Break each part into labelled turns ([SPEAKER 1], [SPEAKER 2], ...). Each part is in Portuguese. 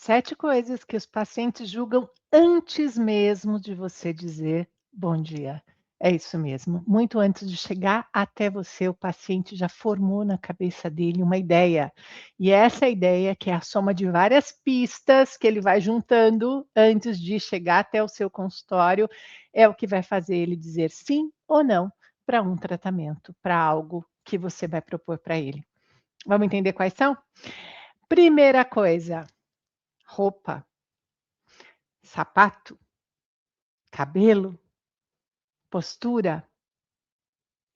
[SPEAKER 1] 7 coisas que os pacientes julgam antes mesmo de você dizer bom dia. É isso mesmo. Muito antes de chegar até você, o paciente já formou na cabeça dele uma ideia. E essa ideia, que é a soma de várias pistas que ele vai juntando antes de chegar até o seu consultório, é o que vai fazer ele dizer sim ou não para um tratamento, para algo que você vai propor para ele. Vamos entender quais são? Primeira coisa, roupa, sapato, cabelo, postura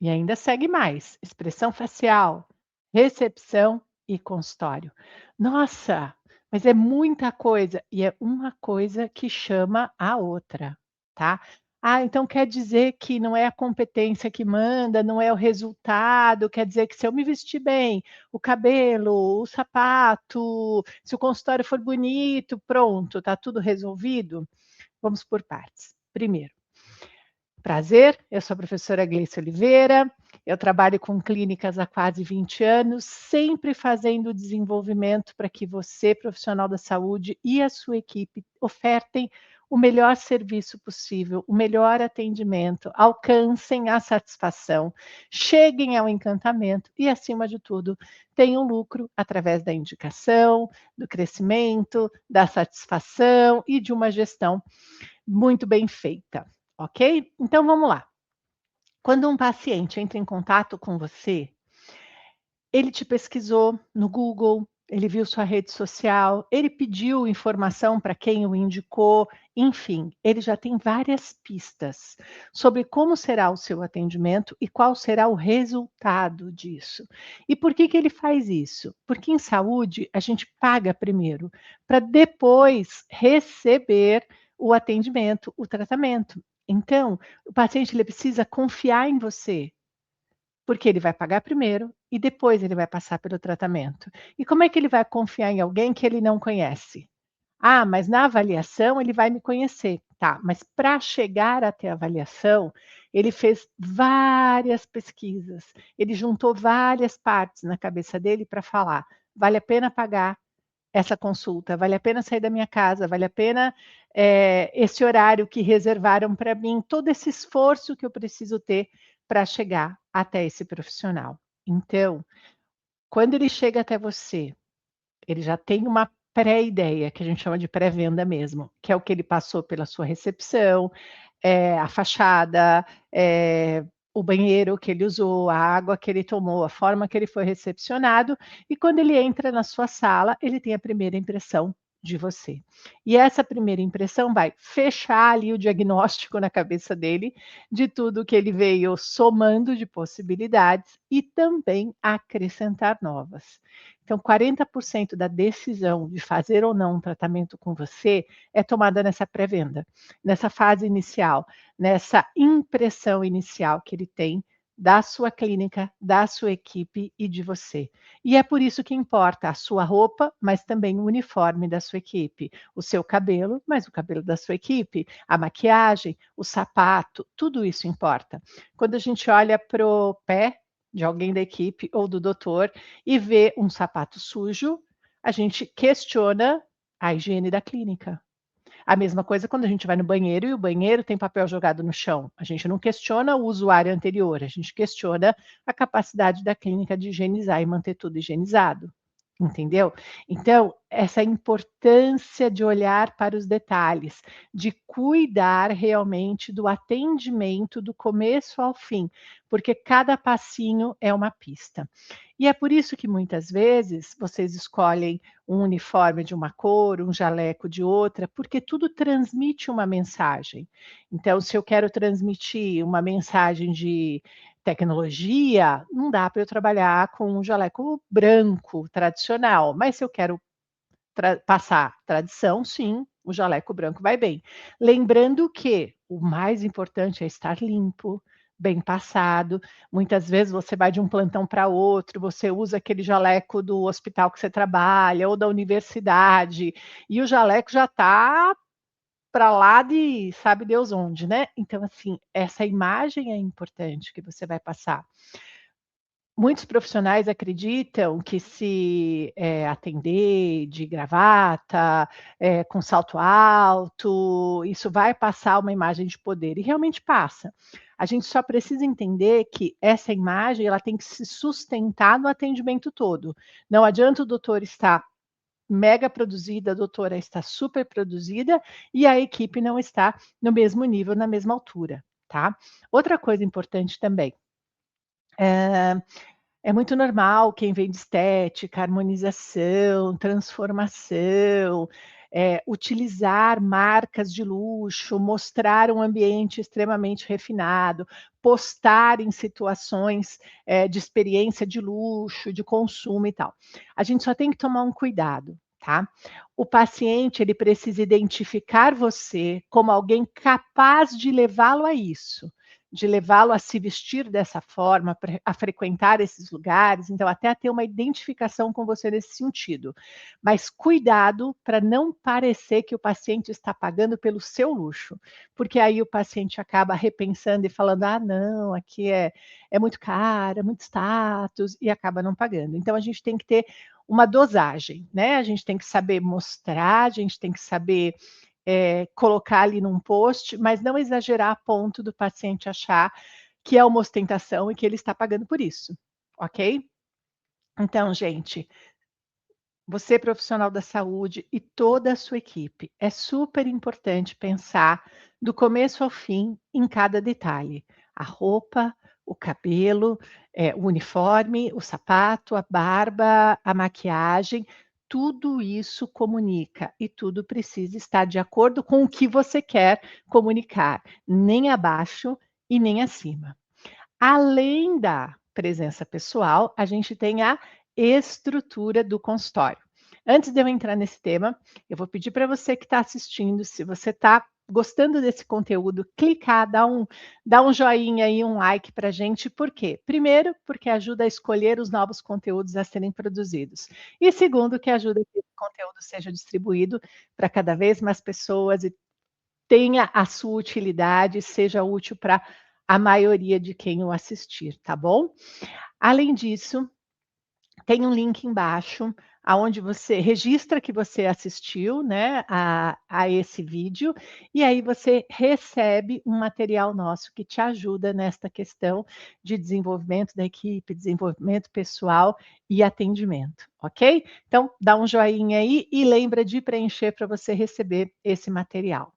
[SPEAKER 1] e ainda segue mais: expressão facial, recepção e consultório. Nossa, mas é muita coisa e é uma coisa que chama a outra, tá? Ah, então quer dizer que não é a competência que manda, não é o resultado, quer dizer que se eu me vestir bem, o cabelo, o sapato, se o consultório for bonito, pronto, tá tudo resolvido? Vamos por partes. Primeiro, prazer, eu sou a professora Gleice Oliveira, eu trabalho com clínicas há quase 20 anos, sempre fazendo desenvolvimento para que você, profissional da saúde, e a sua equipe ofertem o melhor serviço possível, o melhor atendimento, alcancem a satisfação, cheguem ao encantamento e, acima de tudo, tenham lucro através da indicação, do crescimento, da satisfação e de uma gestão muito bem feita, ok? Então vamos lá. Quando um paciente entra em contato com você, ele te pesquisou no Google, ele viu sua rede social, ele pediu informação para quem o indicou, enfim, ele já tem várias pistas sobre como será o seu atendimento e qual será o resultado disso. E por que que ele faz isso? Porque em saúde a gente paga primeiro, para depois receber o atendimento, o tratamento. Então, o paciente ele precisa confiar em você, porque ele vai pagar primeiro e depois ele vai passar pelo tratamento. E como é que ele vai confiar em alguém que ele não conhece? Ah, mas na avaliação ele vai me conhecer. Tá, mas para chegar até a avaliação, ele fez várias pesquisas, ele juntou várias partes na cabeça dele para falar: vale a pena pagar essa consulta, vale a pena sair da minha casa, vale a pena esse horário que reservaram para mim, todo esse esforço que eu preciso ter para chegar até esse profissional. Então, quando ele chega até você, ele já tem uma pré-ideia, que a gente chama de pré-venda mesmo, que é o que ele passou pela sua recepção, a fachada, o banheiro que ele usou, a água que ele tomou, a forma que ele foi recepcionado, e quando ele entra na sua sala, ele tem a primeira impressão de você. E essa primeira impressão vai fechar ali o diagnóstico na cabeça dele, de tudo que ele veio somando de possibilidades e também acrescentar novas. Então 40% da decisão de fazer ou não um tratamento com você é tomada nessa pré-venda, nessa fase inicial, nessa impressão inicial que ele tem da sua clínica, da sua equipe e de você. E é por isso que importa a sua roupa, mas também o uniforme da sua equipe, o seu cabelo, mas o cabelo da sua equipe, a maquiagem, o sapato, tudo isso importa. Quando a gente olha para o pé de alguém da equipe ou do doutor e vê um sapato sujo, a gente questiona a higiene da clínica. A mesma coisa quando a gente vai no banheiro e o banheiro tem papel jogado no chão. A gente não questiona o usuário anterior, a gente questiona a capacidade da clínica de higienizar e manter tudo higienizado. Entendeu? Então, essa importância de olhar para os detalhes, de cuidar realmente do atendimento do começo ao fim, porque cada passinho é uma pista. E é por isso que muitas vezes vocês escolhem um uniforme de uma cor, um jaleco de outra, porque tudo transmite uma mensagem. Então, se eu quero transmitir uma mensagem de tecnologia, não dá para eu trabalhar com um jaleco branco tradicional, mas se eu quero passar tradição, sim, o jaleco branco vai bem. Lembrando que o mais importante é estar limpo, bem passado. Muitas vezes você vai de um plantão para outro, você usa aquele jaleco do hospital que você trabalha ou da universidade, e o jaleco já está para lá de sabe Deus onde, né. Então, assim, essa imagem é importante que você vai passar. Muitos profissionais acreditam que se, atender de gravata, com salto alto, isso vai passar uma imagem de poder, e realmente passa. A gente só precisa entender que essa imagem, ela tem que se sustentar no atendimento todo. Não adianta o doutor estar mega produzida, a doutora está super produzida e a equipe não está no mesmo nível, na mesma altura, tá. Outra coisa importante também, eh é muito normal quem vem de estética, harmonização, transformação, utilizar marcas de luxo, mostrar um ambiente extremamente refinado, postar em situações, de experiência de luxo, de consumo e tal. A gente só tem que tomar um cuidado, tá. O paciente, ele precisa identificar você como alguém capaz de levá-lo a isso, de levá-lo a se vestir dessa forma, a frequentar esses lugares, então até a ter uma identificação com você nesse sentido. Mas cuidado para não parecer que o paciente está pagando pelo seu luxo, porque aí o paciente acaba repensando e falando: "Ah não, aqui é muito caro, é muito status", e acaba não pagando. Então a gente tem que ter uma dosagem, né, a gente tem que saber mostrar, a gente tem que saber colocar ali num post, mas não exagerar a ponto do paciente achar que é uma ostentação e que ele está pagando por isso, ok? Então, gente, você profissional da saúde e toda a sua equipe, é super importante pensar do começo ao fim em cada detalhe. A roupa, o cabelo, o uniforme, o sapato, a barba, a maquiagem, tudo isso comunica e tudo precisa estar de acordo com o que você quer comunicar, nem abaixo e nem acima. Além da presença pessoal, a gente tem a estrutura do consultório. Antes de eu entrar nesse tema, eu vou pedir para você que está assistindo, se você está gostando desse conteúdo, clicar, dá um joinha e um like para a gente. Por quê? Primeiro, porque ajuda a escolher os novos conteúdos a serem produzidos. E segundo, que ajuda que esse conteúdo seja distribuído para cada vez mais pessoas e tenha a sua utilidade, seja útil para a maioria de quem o assistir, tá bom? Além disso, tem um link embaixo, aonde você registra que você assistiu, né, a esse vídeo, e aí você recebe um material nosso que te ajuda nesta questão de desenvolvimento da equipe, desenvolvimento pessoal e atendimento, ok? Então, dá um joinha aí e lembra de preencher para você receber esse material.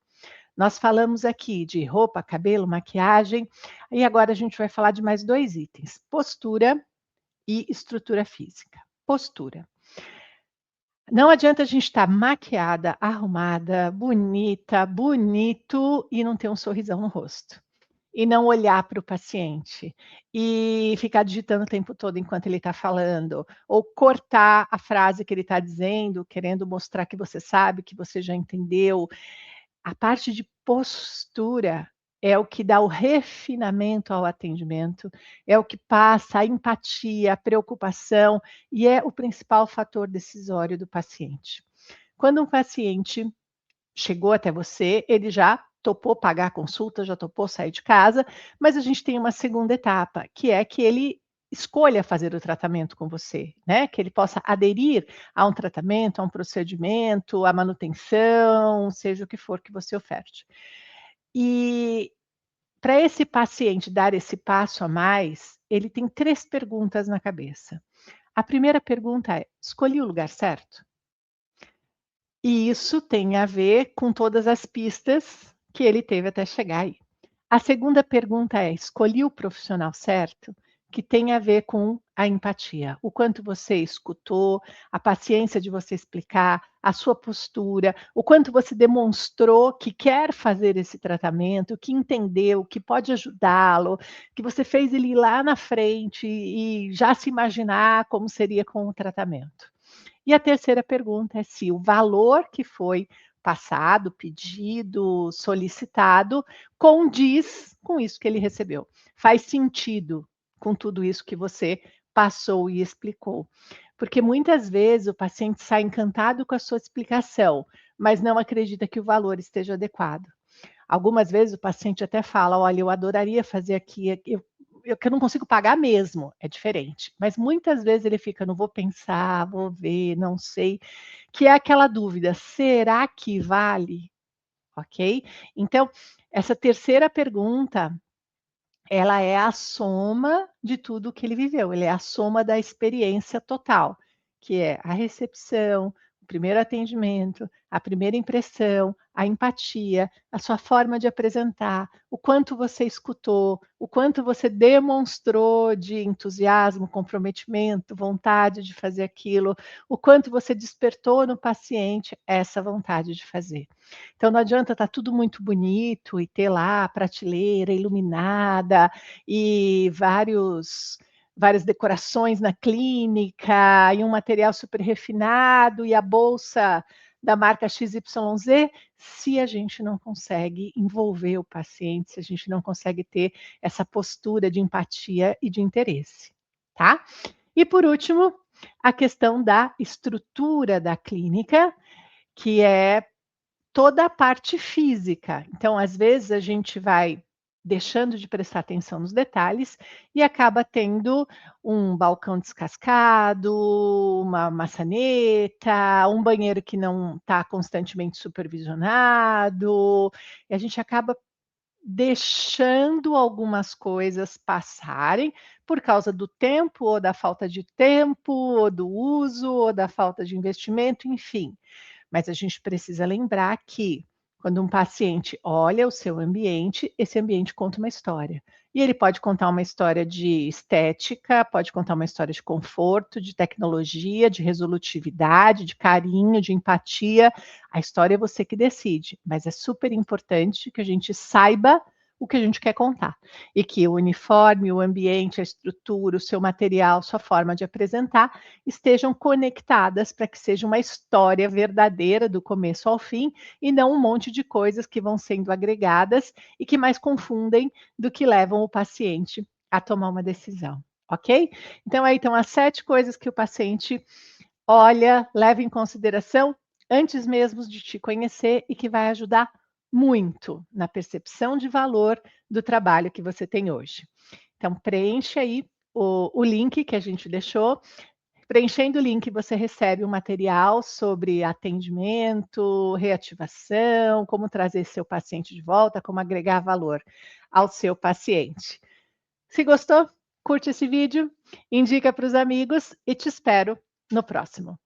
[SPEAKER 1] Nós falamos aqui de roupa, cabelo, maquiagem, e agora a gente vai falar de mais 2 itens: postura e estrutura física. Postura. Não adianta a gente estar maquiada, arrumada, bonita, bonito e não ter um sorrisão no rosto. E não olhar para o paciente, e ficar digitando o tempo todo enquanto ele está falando, ou cortar a frase que ele está dizendo, querendo mostrar que você sabe, que você já entendeu. A parte de postura é o que dá o refinamento ao atendimento, é o que passa a empatia, a preocupação e é o principal fator decisório do paciente. Quando um paciente chegou até você, ele já topou pagar a consulta, já topou sair de casa, mas a gente tem uma segunda etapa, que é que ele escolha fazer o tratamento com você, né, que ele possa aderir a um tratamento, a um procedimento, à manutenção, seja o que for que você oferte. E para esse paciente dar esse passo a mais, ele tem 3 perguntas na cabeça. A primeira pergunta é: "Escolhi o lugar certo?". E isso tem a ver com todas as pistas que ele teve até chegar aí. A segunda pergunta é: escolhi o profissional certo? Que tem a ver com a empatia. O quanto você escutou, a paciência de você explicar, a sua postura, o quanto você demonstrou que quer fazer esse tratamento, que entendeu, que pode ajudá-lo, que você fez ele ir lá na frente e já se imaginar como seria com o tratamento. E a terceira pergunta é se o valor que foi passado, pedido, solicitado, condiz com isso que ele recebeu. Faz sentido com tudo isso que você passou e explicou. Porque muitas vezes o paciente sai encantado com a sua explicação, mas não acredita que o valor esteja adequado. Algumas vezes o paciente até fala: "Olha, eu adoraria fazer aqui, que eu não consigo pagar mesmo, é diferente. Mas muitas vezes ele fica: "Não vou pensar, vou ver, não sei", que é aquela dúvida: "Será que vale?", ok? Então, essa terceira pergunta, ela é a soma de tudo que ele viveu, ele é a soma da experiência total, que é a recepção, o primeiro atendimento, a primeira impressão, a empatia, a sua forma de apresentar, o quanto você escutou, o quanto você demonstrou de entusiasmo, comprometimento, vontade de fazer aquilo, o quanto você despertou no paciente essa vontade de fazer. Então não adianta estar tudo muito bonito e ter lá a prateleira iluminada e várias decorações na clínica e um material super refinado e a bolsa da marca XYZ, se a gente não consegue envolver o paciente, se a gente não consegue ter essa postura de empatia e de interesse, tá? E por último, a questão da estrutura da clínica, que é toda a parte física. Então, às vezes, a gente vai deixando de prestar atenção nos detalhes e acaba tendo um balcão descascado, uma maçaneta, um banheiro que não está constantemente supervisionado, e a gente acaba deixando algumas coisas passarem por causa do tempo, ou da falta de tempo, ou do uso, ou da falta de investimento, enfim. Mas a gente precisa lembrar que, quando um paciente olha o seu ambiente, esse ambiente conta uma história. E ele pode contar uma história de estética, pode contar uma história de conforto, de tecnologia, de resolutividade, de carinho, de empatia. A história é você que decide, mas é super importante que a gente saiba o que a gente quer contar. E que o uniforme, o ambiente, a estrutura, o seu material, sua forma de apresentar estejam conectadas para que seja uma história verdadeira do começo ao fim e não um monte de coisas que vão sendo agregadas e que mais confundem do que levam o paciente a tomar uma decisão, ok? Então aí estão as 7 coisas que o paciente olha, leva em consideração antes mesmo de te conhecer e que vai ajudar muito na percepção de valor do trabalho que você tem hoje. Então preencha aí o link que a gente deixou. Preenchendo o link, você recebe um material sobre atendimento, reativação, como trazer seu paciente de volta, como agregar valor ao seu paciente. Se gostou, curte esse vídeo, indica para os amigos e te espero no próximo.